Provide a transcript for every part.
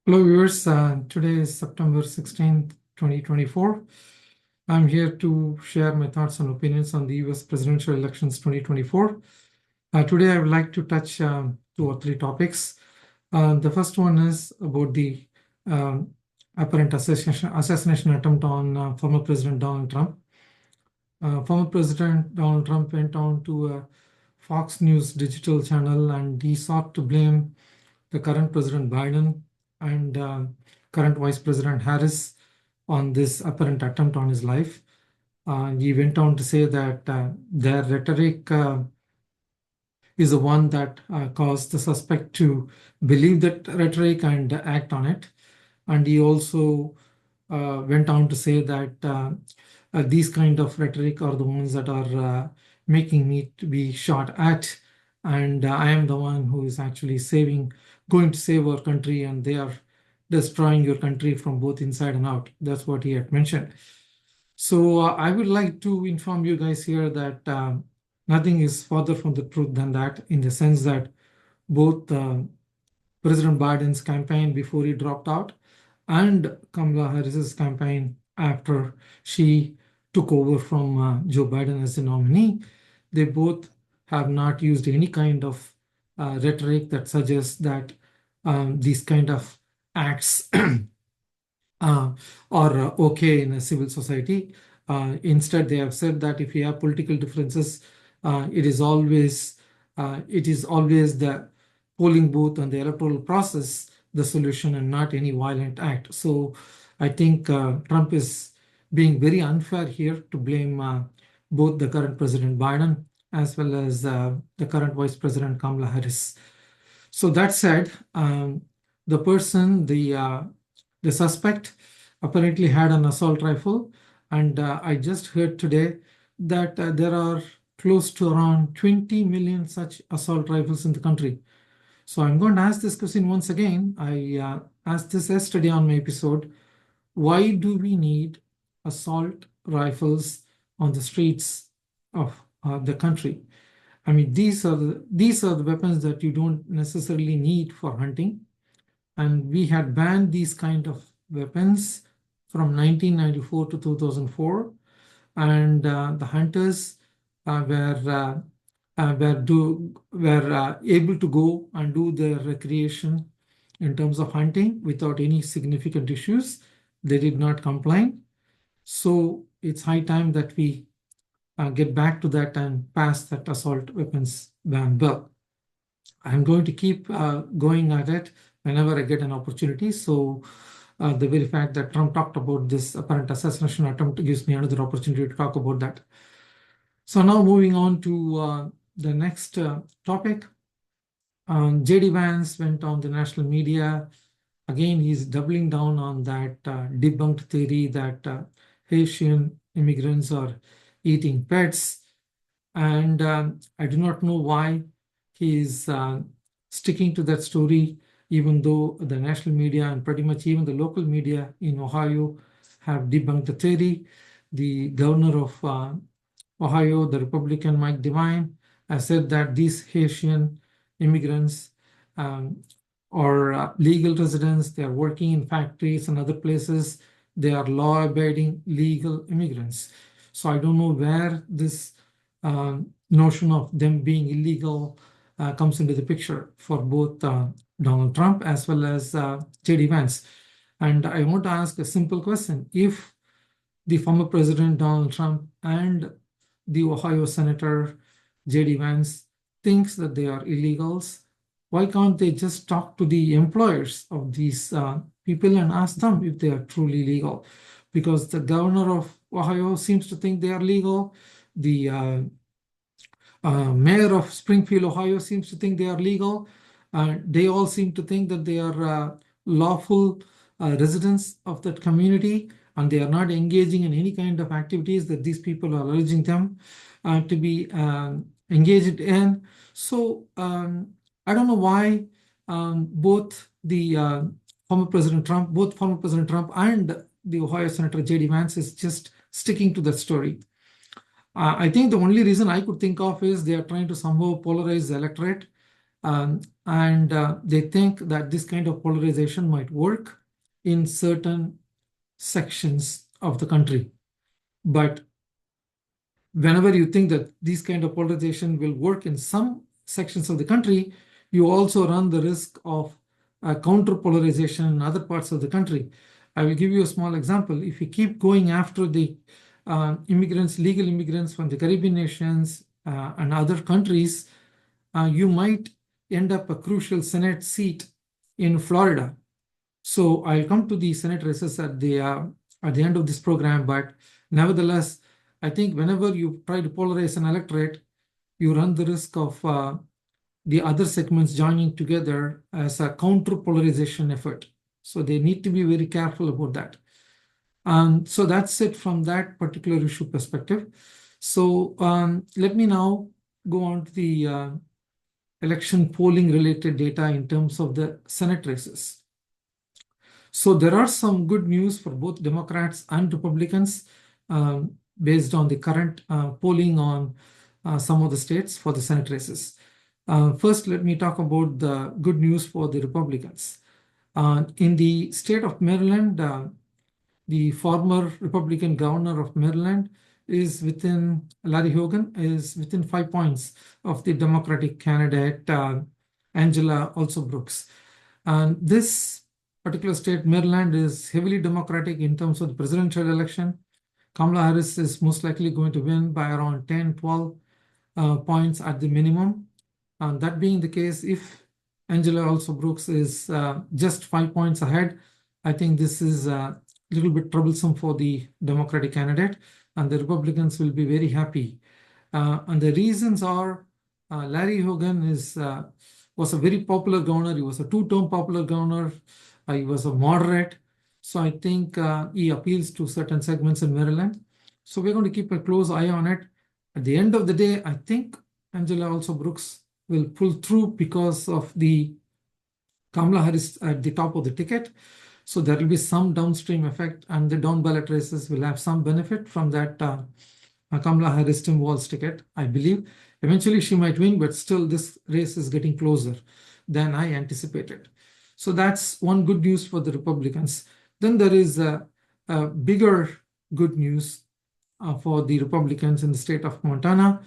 Hello viewers, today is September 16th, 2024. I'm here to share my thoughts and opinions on the US presidential elections 2024. Today I would like to touch two or three topics. The first one is about the um, apparent assassination attempt on former President Donald Trump. Former President Donald Trump went on to a Fox News digital channel and he sought to blame the current President Biden and current Vice President Harris on this apparent attempt on his life. He went on to say that their rhetoric is the one that caused the suspect to believe that rhetoric and act on it. And he also went on to say that these kind of rhetoric are the ones that are making me to be shot at. And I am the one who is actually going to save our country, and they are destroying your country from both inside and out. That's what he had mentioned. So I would like to inform you guys here that nothing is further from the truth than that, in the sense that both President Biden's campaign before he dropped out and Kamala Harris's campaign after she took over from Joe Biden as the nominee, they both have not used any kind of rhetoric that suggests that these kind of acts are okay in a civil society. Instead, they have said that if you have political differences, it is always the polling booth and the electoral process the solution and not any violent act. So I think Trump is being very unfair here to blame both the current President Biden as well as the current Vice President Kamala Harris. So that said, the suspect apparently had an assault rifle, and I just heard today that there are close to around 20 million such assault rifles in the country. So I'm going to ask this question once again. I asked this yesterday on my episode. Why do we need assault rifles on the streets of the country? I mean, these are the weapons that you don't necessarily need for hunting. And we had banned these kind of weapons from 1994 to 2004. And the hunters were able to go and do their recreation in terms of hunting without any significant issues. They did not complain. So it's high time that we get back to that and pass that assault weapons ban bill. I'm going to keep going at it whenever I get an opportunity. So the very fact that Trump talked about this apparent assassination attempt gives me another opportunity to talk about that. So now moving on to the next topic. J.D. Vance went on the national media. Again, he's doubling down on that debunked theory that Haitian immigrants are eating pets. And I do not know why he's sticking to that story, even though the national media and pretty much even the local media in Ohio have debunked the theory. The governor of Ohio, the Republican Mike DeWine, has said that these Haitian immigrants are legal residents. They are working in factories and other places. They are law-abiding legal immigrants. So I don't know where this notion of them being illegal comes into the picture for both Donald Trump as well as J.D. Vance. And I want to ask a simple question. If the former President Donald Trump and the Ohio Senator J.D. Vance thinks that they are illegals, why can't they just talk to the employers of these people and ask them if they are truly legal? Because the governor of Ohio seems to think they are legal. The mayor of Springfield, Ohio seems to think they are legal. They all seem to think that they are lawful residents of that community, and they are not engaging in any kind of activities that these people are urging them to be engaged in. So I don't know why both former President Trump and the Ohio Senator J.D. Vance is just sticking to that story. I think the only reason I could think of is they are trying to somehow polarize the electorate And they think that this kind of polarization might work in certain sections of the country. But whenever you think that these kind of polarization will work in some sections of the country, you also run the risk of counter polarization in other parts of the country. I will give you a small example. If you keep going after the immigrants, legal immigrants from the Caribbean nations and other countries, you might end up a crucial Senate seat in Florida. So I'll come to the Senate races at the end of this program, but nevertheless, I think whenever you try to polarize an electorate, you run the risk of the other segments joining together as a counter polarization effort. So they need to be very careful about that. So that's it from that particular issue perspective. So let me now go on to the election polling related data in terms of the Senate races. So there are some good news for both Democrats and Republicans based on the current polling on some of the states for the Senate races. First, let me talk about the good news for the Republicans. In the state of Maryland, the former Republican governor of Maryland Larry Hogan is within 5 points of the Democratic candidate, Angela also Brooks. And this particular state, Maryland, is heavily Democratic in terms of the presidential election. Kamala Harris is most likely going to win by around 10, 12 points at the minimum. And that being the case, if Angela also Brooks is just 5 points ahead, I think this is a little bit troublesome for the Democratic candidate, and the Republicans will be very happy. And the reasons are Larry Hogan was a very popular governor. He was a two-term popular governor. He was a moderate. So I think he appeals to certain segments in Maryland. So we're going to keep a close eye on it. At the end of the day, I think Angela also Brooks will pull through because of the Kamala Harris at the top of the ticket. So there will be some downstream effect, and the down ballot races will have some benefit from that Kamala Harris Tim Walz ticket, I believe. Eventually she might win, but still this race is getting closer than I anticipated. So that's one good news for the Republicans. Then there is a bigger good news for the Republicans in the state of Montana.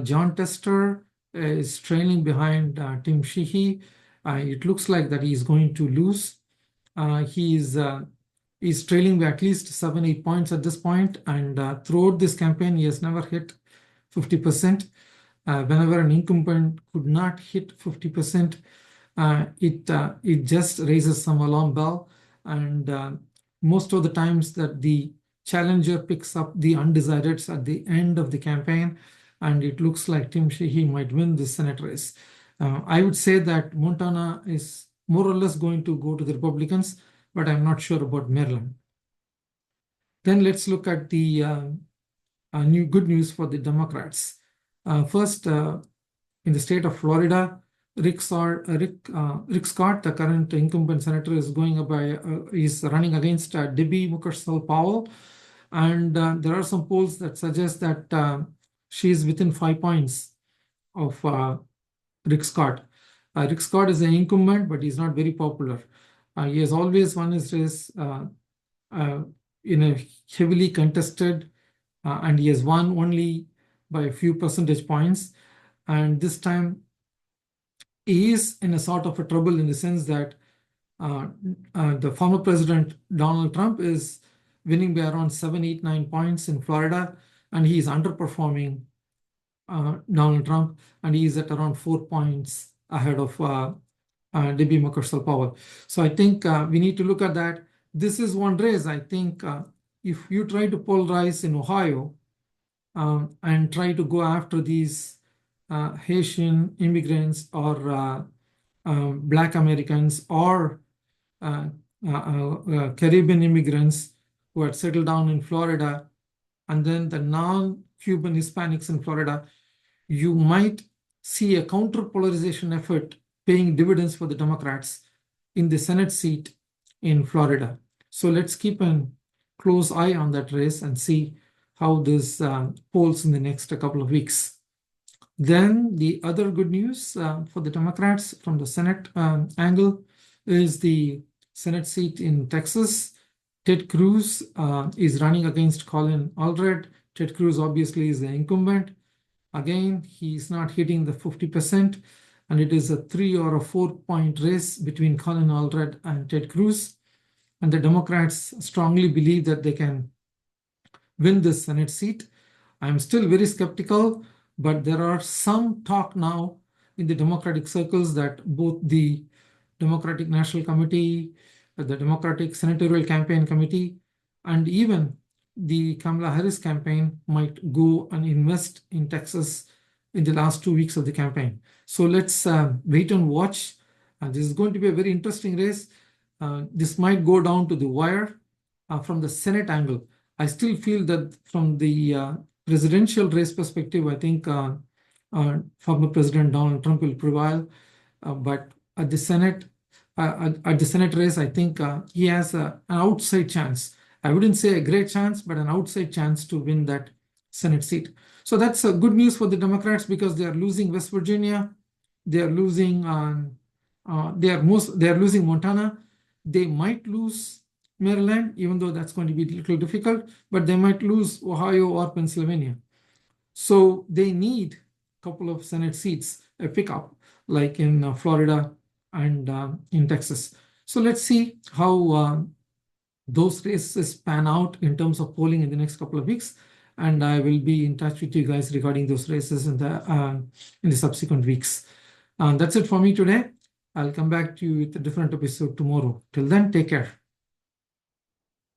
John Tester is trailing behind Tim Sheehy. It looks like that he is going to lose. He's trailing by at least 7-8 points at this point, and throughout this campaign, he has never hit 50%. Whenever an incumbent could not hit 50%, it just raises some alarm bell, and most of the times that the challenger picks up the undesirates at the end of the campaign, and it looks like Tim Sheehy might win this Senate race. I would say that Montana is more or less going to go to the Republicans, but I'm not sure about Maryland. Then let's look at the new good news for the Democrats. First, in the state of Florida, Rick Scott, the current incumbent senator, is running against Debbie Mukersel-Powell, and there are some polls that suggest that she is within 5 points of Rick Scott. Rick Scott is an incumbent, but he's not very popular. He has always won his race in a heavily contested, and he has won only by a few percentage points. And this time, he is in a sort of a trouble in the sense that the former president, Donald Trump, is winning by around 7, 8, 9 points in Florida, and he is underperforming Donald Trump, and he is at around 4 points ahead of Debbie Mukersel-Powell. So I think we need to look at that. This is one race. I think if you try to polarize in Ohio and try to go after these Haitian immigrants or Black Americans or Caribbean immigrants who had settled down in Florida, and then the non-Cuban Hispanics in Florida, you might see a counter-polarization effort paying dividends for the Democrats in the Senate seat in Florida. So let's keep a close eye on that race and see how this polls in the next couple of weeks. Then the other good news for the Democrats from the Senate angle is the Senate seat in Texas. Ted Cruz is running against Colin Allred. Ted Cruz obviously is the incumbent. Again, he's not hitting the 50%, and it is a 3 or a 4-point race between Colin Allred and Ted Cruz. And the Democrats strongly believe that they can win this Senate seat. I'm still very skeptical, but there are some talk now in the Democratic circles that both the Democratic National Committee, the Democratic Senatorial Campaign Committee, and even the Kamala Harris campaign might go and invest in Texas in the last 2 weeks of the campaign. So let's wait and watch. This is going to be a very interesting race. This might go down to the wire from the Senate angle. I still feel that from the presidential race perspective, I think former President Donald Trump will prevail. But at the Senate race, I think he has an outside chance. I wouldn't say a great chance, but an outside chance to win that Senate seat. So that's good news for the Democrats because they are losing West Virginia, they are losing losing Montana. They might lose Maryland, even though that's going to be a little difficult, but they might lose Ohio or Pennsylvania. So they need a couple of Senate seats, a pickup, like in Florida and in Texas. So let's see how those races pan out in terms of polling in the next couple of weeks. And I will be in touch with you guys regarding those races in the subsequent weeks. That's it for me today. I'll come back to you with a different episode tomorrow. Till then, take care.